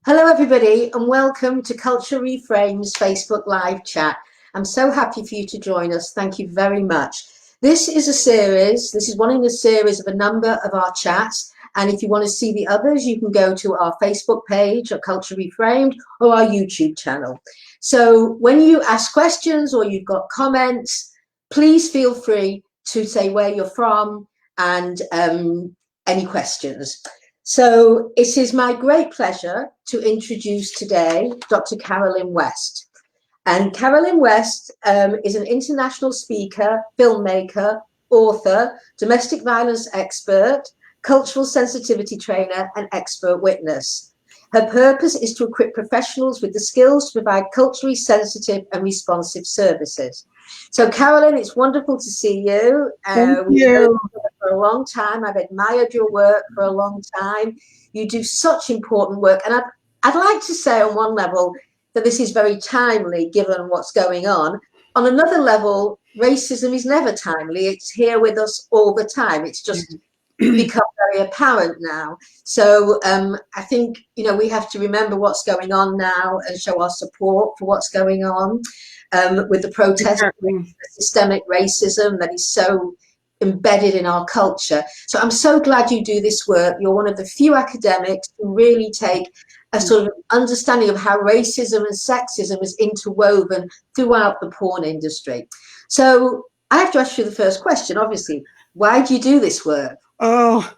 Hello, everybody, and welcome to Culture Reframe's Facebook Live chat. I'm so happy for you to join us. Thank you very much. This is one in a series of a number of our chats. And if you want to see the others, you can go to our Facebook page at Culture Reframed or our YouTube channel. So when you ask questions or you've got comments, please feel free to say where you're from and any questions. So it is my great pleasure to introduce today Dr. Carolyn West. And Carolyn West is an international speaker, filmmaker, author, domestic violence expert, cultural sensitivity trainer, and expert witness. Her purpose is to equip professionals with the skills to provide culturally sensitive and responsive services. So, Carolyn, it's wonderful to see you. Thank you. For a long time. I've admired your work for a long time. You do such important work. And I'd like to say on one level that this is very timely given what's going on. On another level, racism is never timely. It's here with us all the time. It's just become very apparent now. So I think, we have to remember what's going on now and show our support for what's going on with the protest, the systemic racism that is so embedded in our culture. So I'm so glad you do this work. You're one of the few academics who really take a sort of understanding of how racism and sexism is interwoven throughout the porn industry. So I have to ask you the first question, obviously. Why do you do this work? Oh,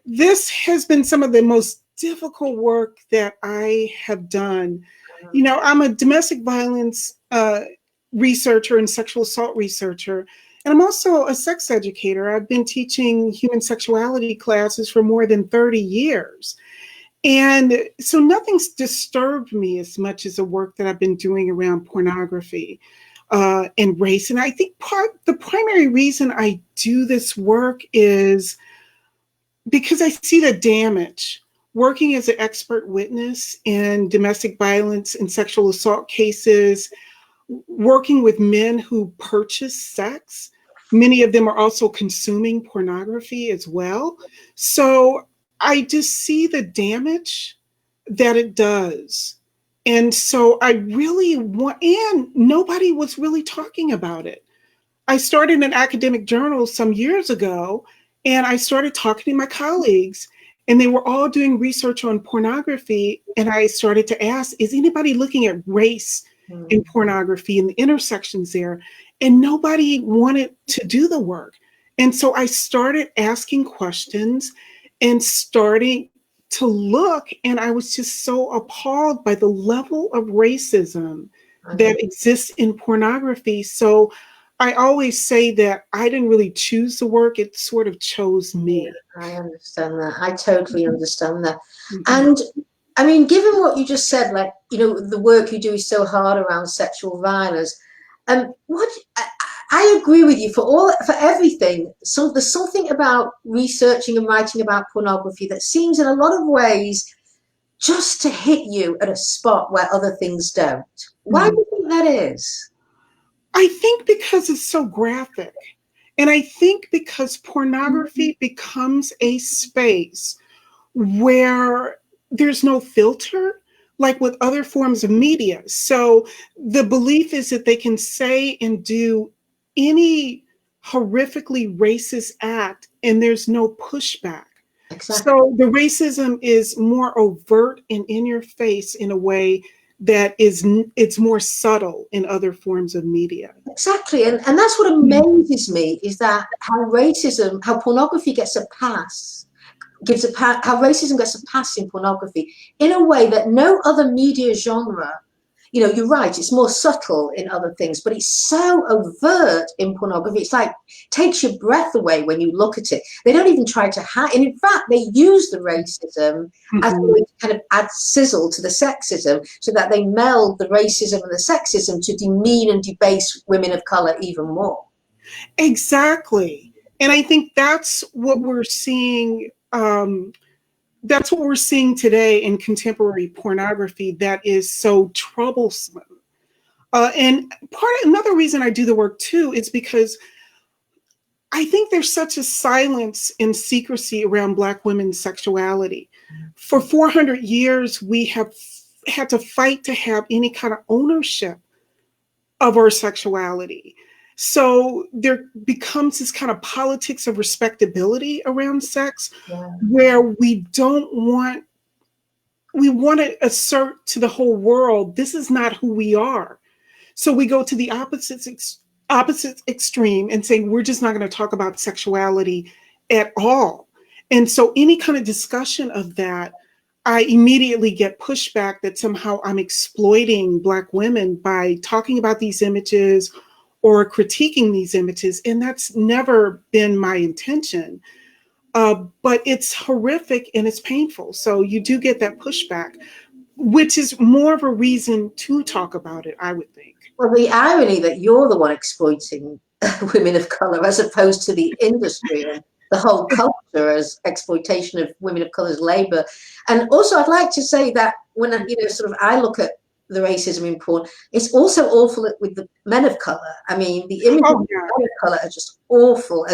this has been some of the most difficult work that I have done. I'm a domestic violence researcher and sexual assault researcher. And I'm also a sex educator. I've been teaching human sexuality classes for more than 30 years. And so nothing's disturbed me as much as the work that I've been doing around pornography and race. And I think the primary reason I do this work is because I see the damage. Working as an expert witness in domestic violence and sexual assault cases, working with men who purchase sex. Many of them are also consuming pornography as well. So I just see the damage that it does. And so I really want, and nobody was really talking about it. I started an academic journal some years ago, and I started talking to my colleagues, and they were all doing research on pornography. And I started to ask, is anybody looking at race in pornography and the intersections there? And nobody wanted to do the work. And so I started asking questions and starting to look, and I was just so appalled by the level of racism that exists in pornography. So I always say that I didn't really choose the work, it sort of chose me. Yeah, I understand that. I totally understand that. And I mean, given what you just said, like, the work you do is so hard around sexual violence. I agree with you for everything. So there's something about researching and writing about pornography that seems in a lot of ways just to hit you at a spot where other things don't. Why do you think that is? I think because it's so graphic. And I think because pornography becomes a space where there's no filter, like with other forms of media. So the belief is that they can say and do any horrifically racist act and there's no pushback. Exactly. So the racism is more overt and in your face in a way that it's more subtle in other forms of media. Exactly. And that's what amazes me is that how pornography gets a pass, how racism gets a pass in pornography in a way that no other media genre, you're right, it's more subtle in other things, but it's so overt in pornography. It's like takes your breath away when you look at it. They don't even try to hide. And in fact, they use the racism as a way to kind of add sizzle to the sexism so that they meld the racism and the sexism to demean and debase women of color even more. Exactly. And I think that's what we're seeing. That's what we're seeing today in contemporary pornography that is so troublesome. And another reason I do the work too is because I think there's such a silence and secrecy around Black women's sexuality. For 400 years, we have had to fight to have any kind of ownership of our sexuality. So there becomes this kind of politics of respectability around sex, Yeah. where we want to assert to the whole world, this is not who we are. So we go to the opposite extreme and say, we're just not going to talk about sexuality at all. And so any kind of discussion of that, I immediately get pushback that somehow I'm exploiting Black women by talking about these images or critiquing these images. And that's never been my intention. But it's horrific and it's painful. So you do get that pushback, which is more of a reason to talk about it, I would think. Well, the irony that you're the one exploiting women of color as opposed to the industry and the whole culture as exploitation of women of color's labor. And also, I'd like to say that when sort of I look at the racism in porn, it's also awful with the men of color. I mean, the images of men of color are just awful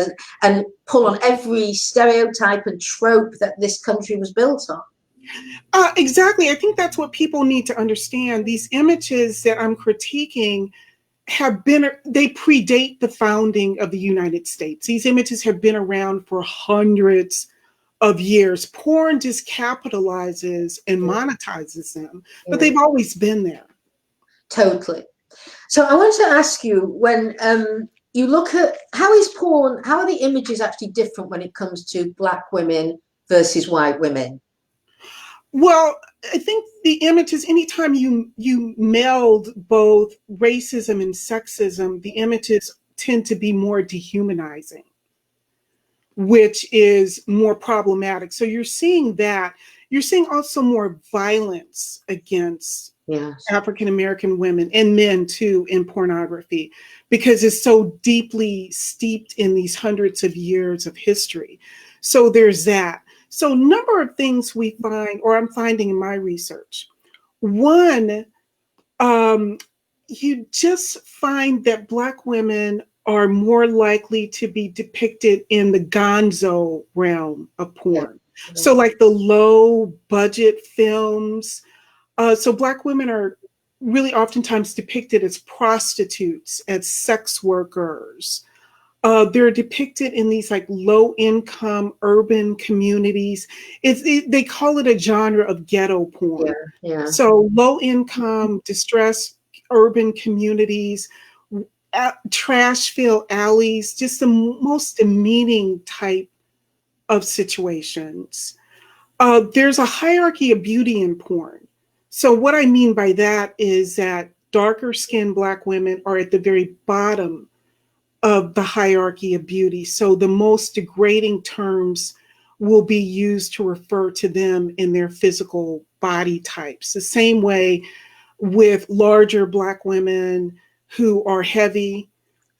and pull on every stereotype and trope that this country was built on. Exactly. I think that's what people need to understand. These images that I'm critiquing they predate the founding of the United States. These images have been around for hundreds of years. Porn just capitalizes and monetizes them, but they've always been there. Totally. So I want to ask you, when you look at how are the images actually different when it comes to Black women versus white women? Well, I think the images, anytime you meld both racism and sexism, the images tend to be more dehumanizing, which is more problematic. So you're seeing that. You're seeing also more violence against African American women and men too in pornography, because it's so deeply steeped in these hundreds of years of history. So there's that. So a number of things we find, or I'm finding in my research. One, you just find that Black women are more likely to be depicted in the gonzo realm of porn. So like the low budget films. So Black women are really oftentimes depicted as prostitutes, as sex workers. They're depicted in these like low income urban communities. They call it a genre of ghetto porn. So low income, distressed urban communities, trash filled alleys, just the most demeaning type of situations. There's a hierarchy of beauty in porn. So what I mean by that is that darker skinned Black women are at the very bottom of the hierarchy of beauty. So the most degrading terms will be used to refer to them in their physical body types. The same way with larger Black women who are heavy,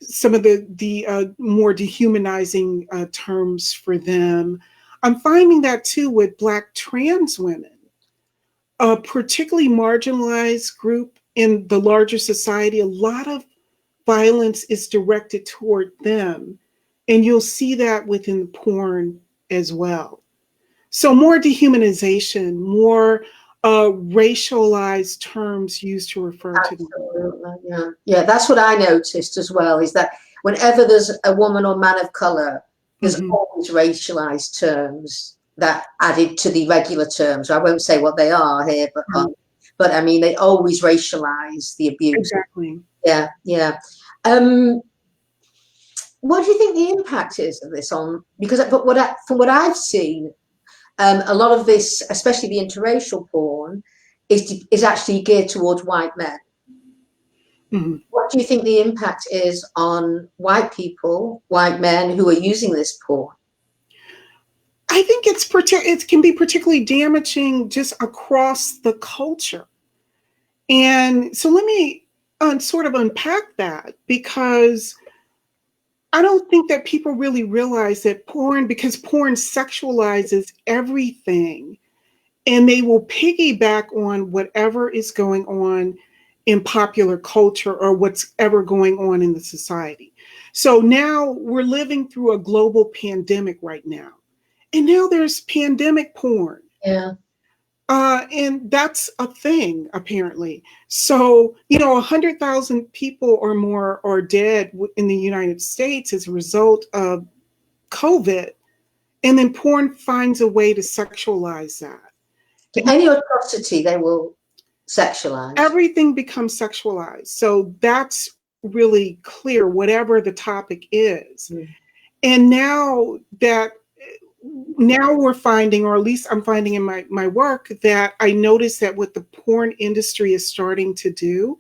some of the more dehumanizing terms for them. I'm finding that too with Black trans women, a particularly marginalized group in the larger society. A lot of violence is directed toward them. And you'll see that within porn as well. So more dehumanization, more racialized terms used to refer to them. Yeah, that's what I noticed as well, is that whenever there's a woman or man of color, there's always racialized terms that added to the regular terms. I won't say what they are here, but I mean, they always racialize the abuse. Exactly. Yeah. What do you think the impact is of this on? Because from what I've seen, a lot of this, especially the interracial porn, is actually geared towards white men. Mm-hmm. What do you think the impact is on white people, white men who are using this porn? I think it can be particularly damaging just across the culture. And so let me sort of unpack that, because I don't think that people really realize that because porn sexualizes everything, and they will piggyback on whatever is going on in popular culture or what's ever going on in the society. So now we're living through a global pandemic right now. And now there's pandemic porn. Yeah. And that's a thing, apparently. So, 100,000 people or more are dead in the United States as a result of COVID. And then porn finds a way to sexualize that. Any atrocity they will sexualize. Everything becomes sexualized. So that's really clear, whatever the topic is. And now we're finding, or at least I'm finding in my work, that I notice that what the porn industry is starting to do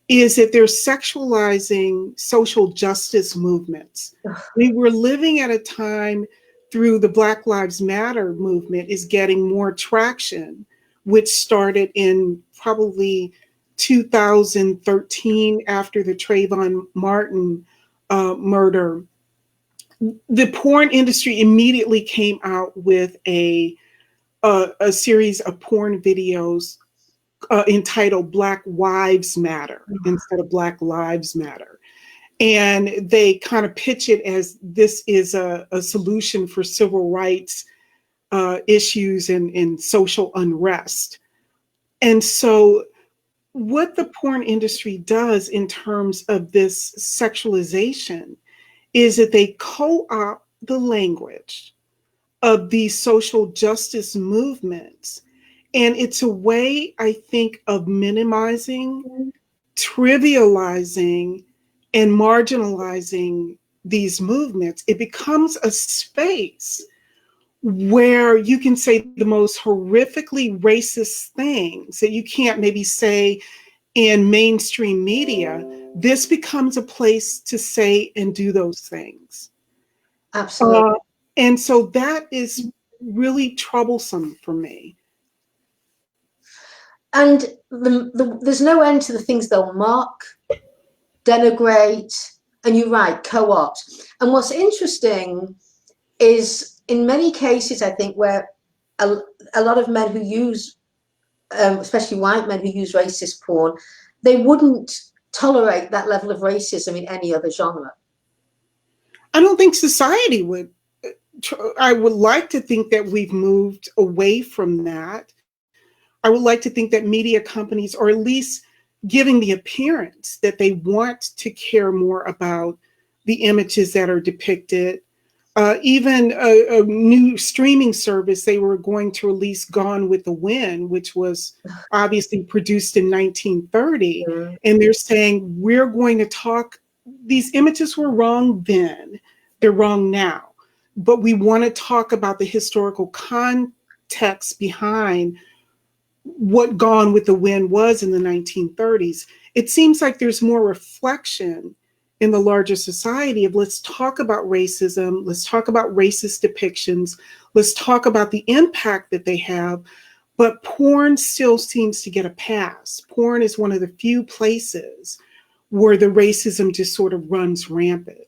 is that they're sexualizing social justice movements. We were living at a time through the Black Lives Matter movement is getting more traction, which started in probably 2013 after the Trayvon Martin murder. The porn industry immediately came out with a series of porn videos entitled Black Wives Matter instead of Black Lives Matter. And they kind of pitch it as this is a solution for civil rights issues and social unrest. And so what the porn industry does in terms of this sexualization is that they co-opt the language of these social justice movements. And it's a way, I think, of minimizing, trivializing, and marginalizing these movements. It becomes a space where you can say the most horrifically racist things that you can't maybe say in mainstream media. This becomes a place to say and do those things. Absolutely. And so that is really troublesome for me. And there's no end to the things they'll mock, denigrate, and you're right, co-opt. And what's interesting is in many cases, I think, where a lot of men who use, especially white men who use racist porn, they wouldn't tolerate that level of racism in any other genre. I don't think society would. I would like to think that we've moved away from that. I would like to think that media companies are at least giving the appearance that they want to care more about the images that are depicted. Even a new streaming service, they were going to release Gone with the Wind, which was obviously produced in 1930. Mm. And they're saying, we're going to talk, these images were wrong then, they're wrong now. But we want to talk about the historical context behind what Gone with the Wind was in the 1930s. It seems like there's more reflection in the larger society of let's talk about racism, let's talk about racist depictions, let's talk about the impact that they have. But porn still seems to get a pass. Porn is one of the few places where the racism just sort of runs rampant.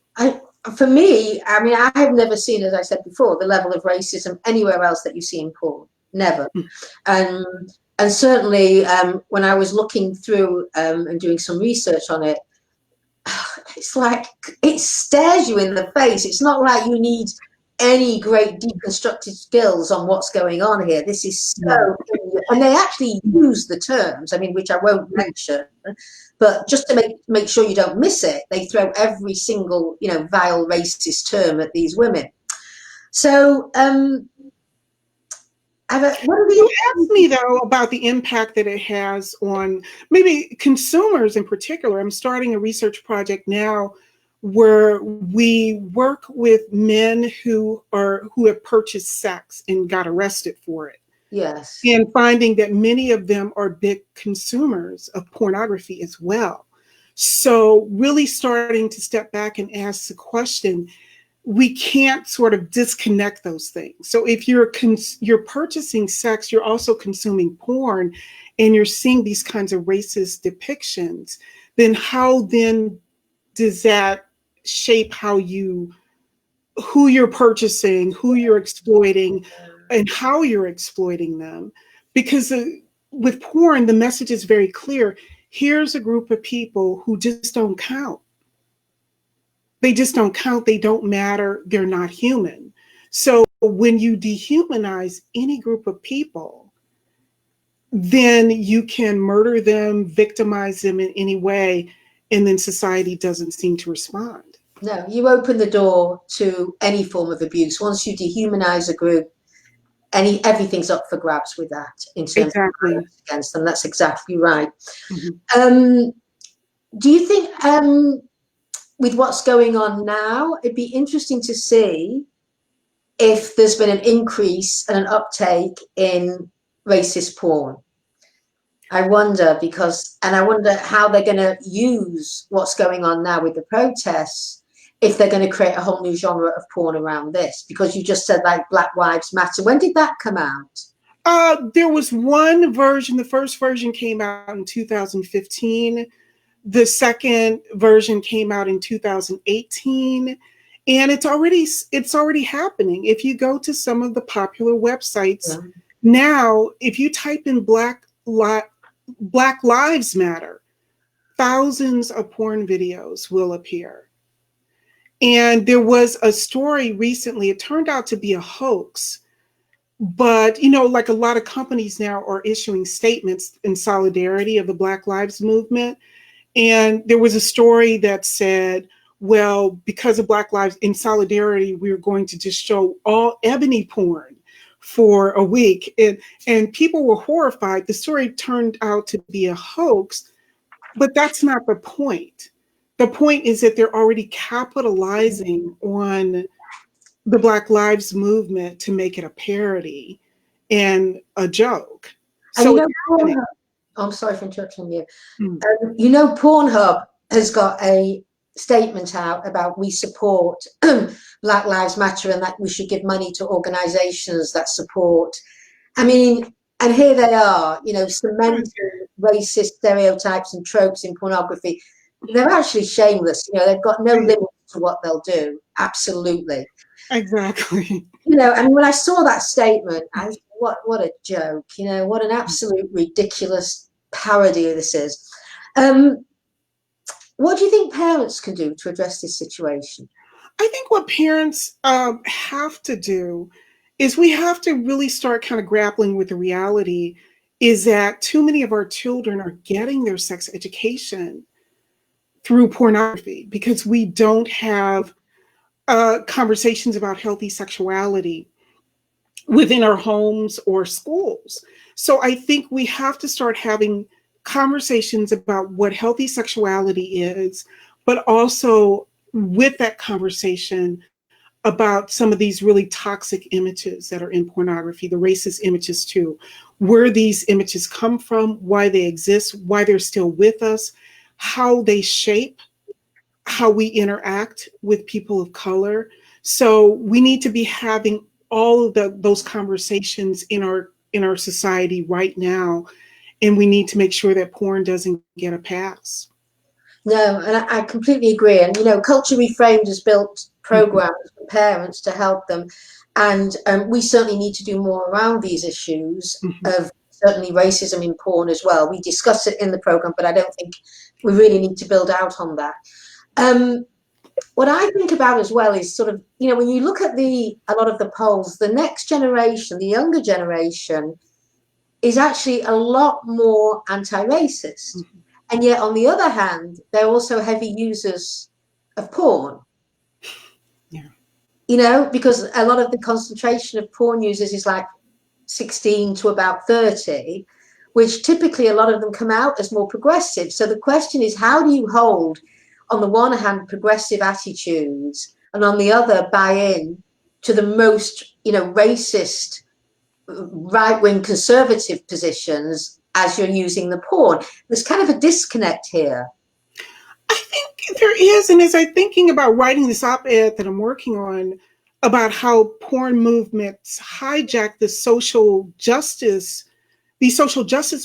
For me, I mean, I have never seen, as I said before, the level of racism anywhere else that you see in porn. Never. And certainly when I was looking through and doing some research on it, it's like it stares you in the face. It's not like you need any great deconstructed skills on what's going on here. This is so, and they actually use the terms, I mean, which I won't mention, but just to make sure you don't miss it, they throw every single, vile racist term at these women. So, you asked me though about the impact that it has on maybe consumers in particular. I'm starting a research project now where we work with men who have purchased sex and got arrested for it. Yes. And finding that many of them are big consumers of pornography as well. So really starting to step back and ask the question, we can't sort of disconnect those things. So if you're purchasing sex, you're also consuming porn, and you're seeing these kinds of racist depictions, then how then does that shape who you're purchasing, who you're exploiting, and how you're exploiting them? Because with porn, the message is very clear. Here's a group of people who just don't count. They just don't count. They don't matter. They're not human. So when you dehumanize any group of people, then you can murder them, victimize them in any way, and then society doesn't seem to respond. No, you open the door to any form of abuse. Once you dehumanize a group, everything's up for grabs with that in terms of Exactly. violence against them. That's exactly right. Mm-hmm. Do you think with what's going on now, it'd be interesting to see if there's been an increase and an uptake in racist porn? I wonder I wonder how they're going to use what's going on now with the protests, if they're going to create a whole new genre of porn around this, because you just said like Black Lives Matter. When did that come out? There was one version. The first version came out in 2015. The second version came out in 2018. And it's already happening. If you go to some of the popular websites now, if you type in Black Lives Matter, thousands of porn videos will appear. And there was a story recently, it turned out to be a hoax, but like a lot of companies now are issuing statements in solidarity of the Black Lives Movement. And there was a story that said, well, because of Black Lives, in solidarity, we're going to just show all ebony porn for a week. And people were horrified. The story turned out to be a hoax, but that's not the point. The point is that they're already capitalizing on the Black Lives Movement to make it a parody and a joke. And So I'm sorry for interrupting you. Mm. Pornhub has got a statement out about we support Black Lives Matter and that we should give money to organizations that support. I mean, and here they are, cementing racist stereotypes and tropes in pornography. They're actually shameless. They've got no limit to what they'll do. Absolutely. Exactly. And when I saw that statement, I was, what a joke, what an absolute ridiculous parody this is. What do you think parents can do to address this situation? I think what parents have to do is we have to really start kind of grappling with the reality is that too many of our children are getting their sex education through pornography because we don't have conversations about healthy sexuality within our homes or schools. So I think we have to start having conversations about what healthy sexuality is, but also with that conversation about some of these really toxic images that are in pornography, the racist images too, where these images come from, why they exist, why they're still with us, how they shape how we interact with people of color. So we need to be having all of those conversations in our society right now, and we need to make sure that porn doesn't get a pass. No, and I completely agree. And Culture Reframed has built programs for parents to help them, and we certainly need to do more around these issues of certainly racism in porn as well. We discuss it in the program, but I don't think we really need to build out on that. What I think about as well is sort of, when you look at a lot of the polls, the next generation, the younger generation, is actually a lot more anti-racist. And yet, on the other hand, they're also heavy users of porn. Yeah. Because a lot of the concentration of porn users is like 16 to about 30, which typically a lot of them come out as more progressive. So the question is, how do you hold, on the one hand, progressive attitudes, and on the other, buy in to the most, racist, right-wing conservative positions as you're using the porn? There's kind of a disconnect here. I think there is, and as I'm thinking about writing this op-ed that I'm working on about how porn movements hijack these social justice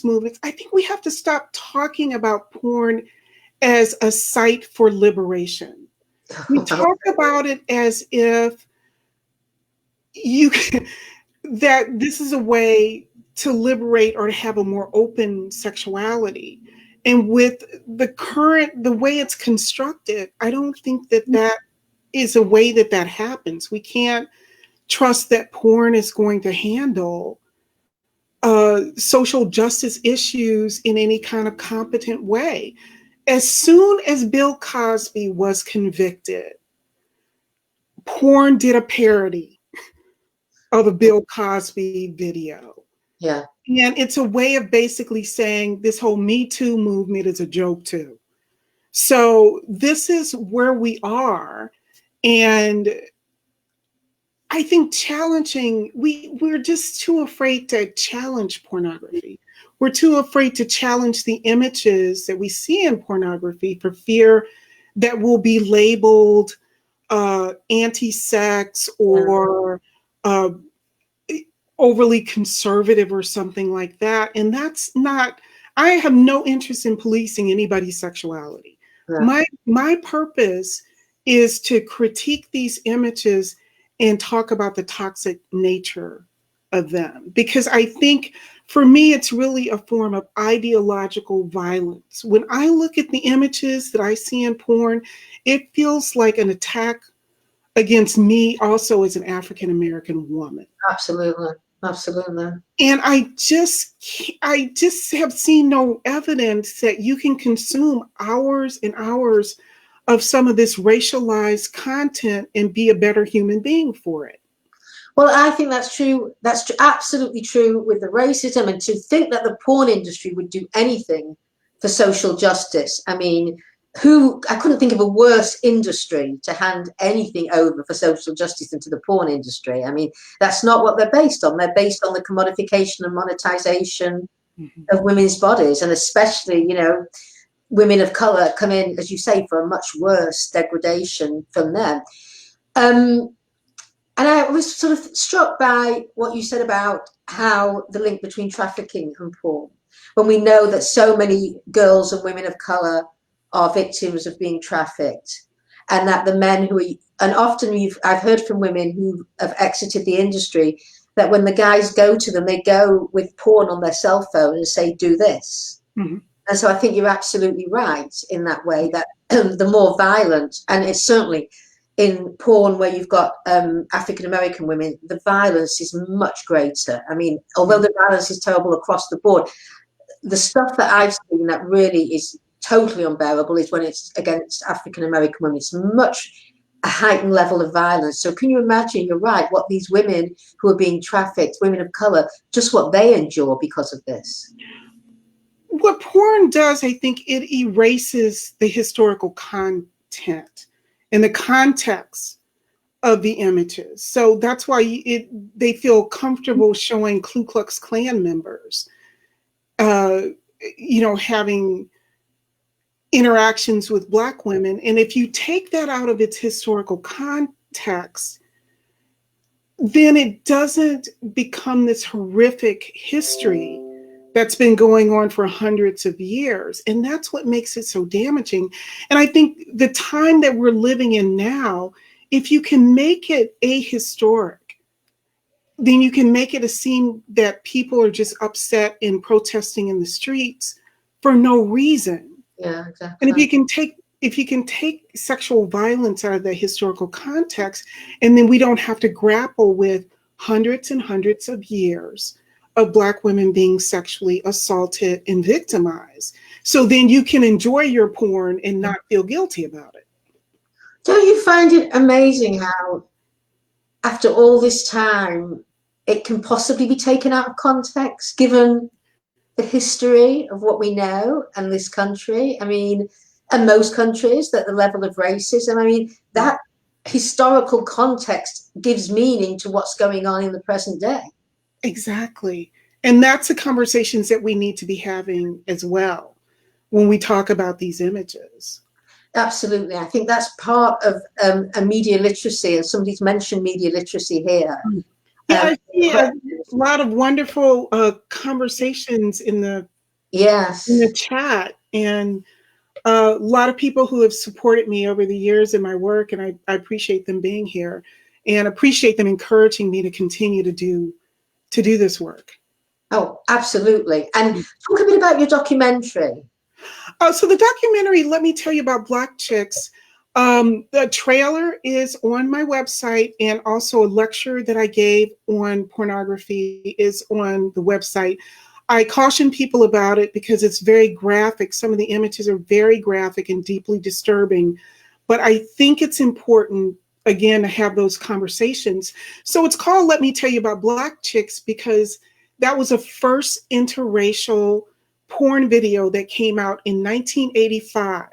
movements, I think we have to stop talking about porn as a site for liberation. We talk about it as if that this is a way to liberate or to have a more open sexuality. And with the way it's constructed, I don't think that is a way that happens. We can't trust that porn is going to handle social justice issues in any kind of competent way. As soon as Bill Cosby was convicted, porn did a parody of a Bill Cosby video. Yeah. And it's a way of basically saying this whole Me Too movement is a joke too. So this is where we are. And I think we're just too afraid to challenge pornography. We're too afraid to challenge the images that we see in pornography for fear that we'll be labeled anti-sex or overly conservative or something like that. And that's not, I have no interest in policing anybody's sexuality. Yeah. My purpose is to critique these images and talk about the toxic nature of them. Because I think for me, it's really a form of ideological violence. When I look at the images that I see in porn, it feels like an attack against me also as an African-American woman. Absolutely. Absolutely. And I just have seen no evidence that you can consume hours and hours of some of this racialized content and be a better human being for it. Well, I think that's true. That's absolutely true with the racism. And to think that the porn industry would do anything for social justice. I mean, I couldn't think of a worse industry to hand anything over for social justice than to the porn industry. I mean, that's not what they're based on. They're based on the commodification and monetization of women's bodies, and especially, you know, women of color come in, as you say, for a much worse degradation from them. And I was sort of struck by what you said about how the link between trafficking and porn, when we know that so many girls and women of color are victims of being trafficked, and that the men and often I've heard from women who have exited the industry that when the guys go to them, they go with porn on their cell phone and say, do this. Mm-hmm. And so I think you're absolutely right in that way, that the more violent, and it's certainly in porn where you've got African-American women, the violence is much greater. I mean, although the violence is terrible across the board, the stuff that I've seen that really is totally unbearable is when it's against African-American women. It's much a heightened level of violence. So can you imagine, you're right, what these women who are being trafficked, women of color, just what they endure because of this? What porn does, I think, it erases the historical content and the context of the images. So that's why they feel comfortable showing Ku Klux Klan members, having interactions with Black women. And if you take that out of its historical context, then it doesn't become this horrific history that's been going on for hundreds of years. And that's what makes it so damaging. And I think the time that we're living in now, if you can make it ahistoric, then you can make it a scene that people are just upset and protesting in the streets for no reason. Yeah, exactly. And if you can take sexual violence out of the historical context, and then we don't have to grapple with hundreds and hundreds of years of Black women being sexually assaulted and victimized. So then you can enjoy your porn and not feel guilty about it. Don't you find it amazing how after all this time, it can possibly be taken out of context, given the history of what we know and this country? I mean, and most countries, that the level of racism, I mean, that historical context gives meaning to what's going on in the present day. Exactly. And that's the conversations that we need to be having as well when we talk about these images. Absolutely. I think that's part of a media literacy, and somebody's mentioned media literacy here. Yeah, I see a lot of wonderful conversations in the chat, and a lot of people who have supported me over the years in my work, and I appreciate them being here and appreciate them encouraging me to continue to do this work. Oh, absolutely. And talk a bit about your documentary. So the documentary, let me tell you about Black Chicks. The trailer is on my website, and also a lecture that I gave on pornography is on the website. I caution people about it because it's very graphic. Some of the images are very graphic and deeply disturbing, but I think it's important, again, to have those conversations. So it's called Let Me Tell You About Black Chicks because that was a first interracial porn video that came out in 1985.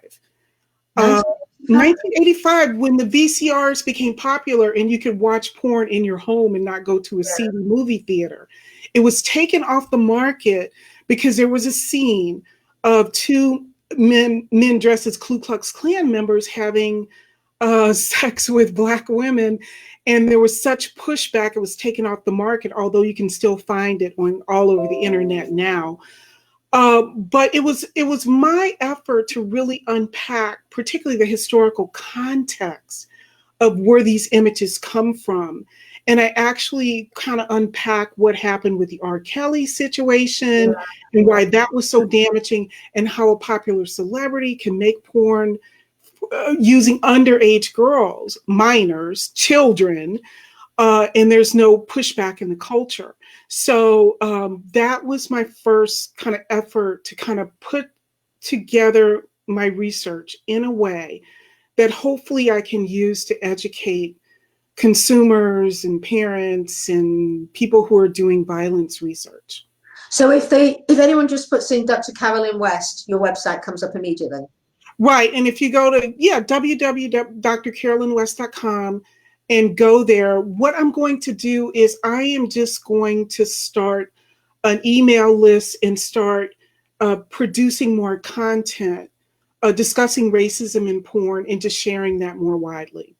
Nice. 1985, when the VCRs became popular and you could watch porn in your home and not go to a seedy movie theater. It was taken off the market because there was a scene of two men dressed as Ku Klux Klan members having sex with Black women. And there was such pushback, it was taken off the market, although you can still find it on all over the internet now. But it was my effort to really unpack, particularly the historical context of where these images come from. And I actually kind of unpack what happened with the R. Kelly situation and why that was so damaging, and how a popular celebrity can make porn using underage girls, minors, children, and there's no pushback in the culture. So that was my first kind of effort to kind of put together my research in a way that hopefully I can use to educate consumers and parents and people who are doing violence research. So if anyone just puts in Dr. Carolyn West, your website comes up immediately. Right. And if you go to www.drcarolynwest.com and go there, what I'm going to do is I am just going to start an email list and start producing more content, discussing racism in porn and just sharing that more widely.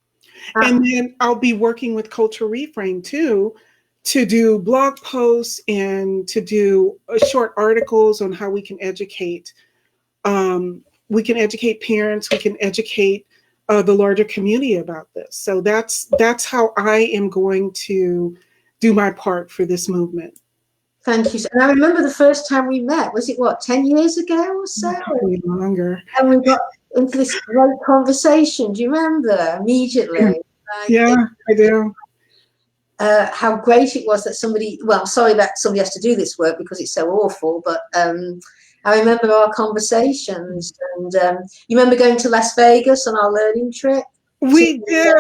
And then I'll be working with Culture Reframed too, to do blog posts and to do short articles on how we can educate. We can educate parents. We can educate the larger community about this. So that's how I am going to do my part for this movement. Thank you. And I remember the first time we met. Was it 10 years ago or so? Probably longer. And we got into this great conversation. Do you remember? Immediately. Yeah, I do. How great it was that somebody. Well, sorry that somebody has to do this work because it's so awful. But I remember our conversations, and you remember going to Las Vegas on our learning trip? We did.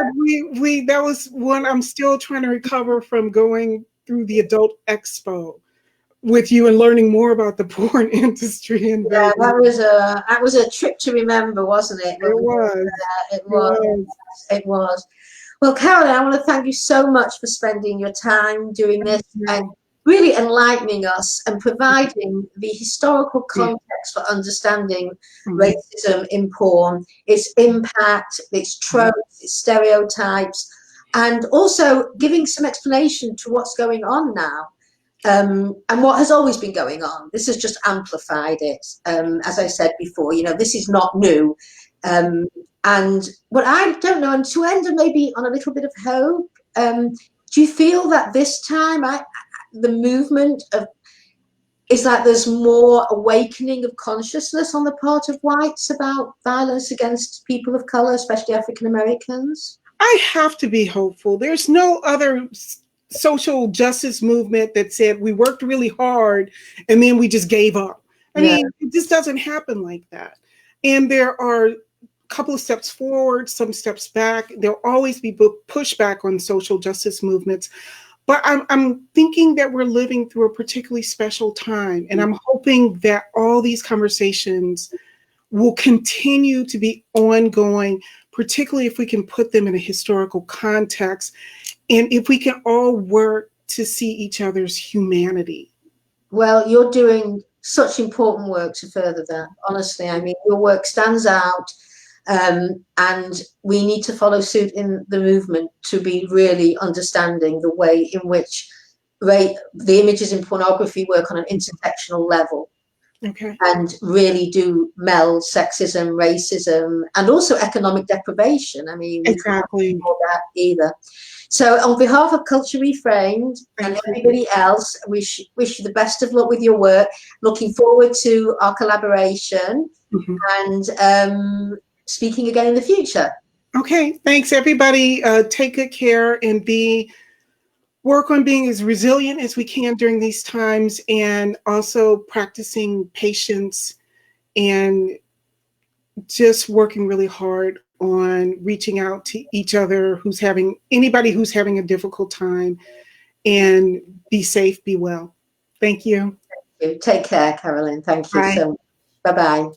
We that was one I'm still trying to recover from, going through the adult expo with you and learning more about the porn industry in Vegas. That was a trip to remember, wasn't it? It was. It was. Well, Carolyn, I want to thank you so much for spending your time doing this and really enlightening us and providing the historical context for understanding racism in porn, its impact, its tropes, its stereotypes, and also giving some explanation to what's going on now. And what has always been going on. This has just amplified it. As I said before, this is not new. And what I don't know, and to end maybe on a little bit of hope, do you feel that this time the movement is like there's more awakening of consciousness on the part of whites about violence against people of color, especially African Americans? I have to be hopeful. There's no other social justice movement that said we worked really hard and then we just gave up. I mean, it just doesn't happen like that. And there are a couple of steps forward, some steps back. There'll always be pushback on social justice movements. But I'm thinking that we're living through a particularly special time. And I'm hoping that all these conversations will continue to be ongoing, particularly if we can put them in a historical context. And if we can all work to see each other's humanity. Well, you're doing such important work to further that. Honestly, I mean, your work stands out, and we need to follow suit in the movement to be really understanding the way in which the images in pornography work on an intersectional level. Okay. And really do meld sexism, racism, and also economic deprivation. I mean, we can't ignore that either. So on behalf of Culture Reframed and everybody else, wish you the best of luck with your work. Looking forward to our collaboration and speaking again in the future. Okay, thanks everybody. Take good care and work on being as resilient as we can during these times, and also practicing patience and just working really hard on reaching out to each other anybody who's having a difficult time, and be safe, be well. Thank you. Take care, Carolyn. Thank you Bye. so much. Bye-bye.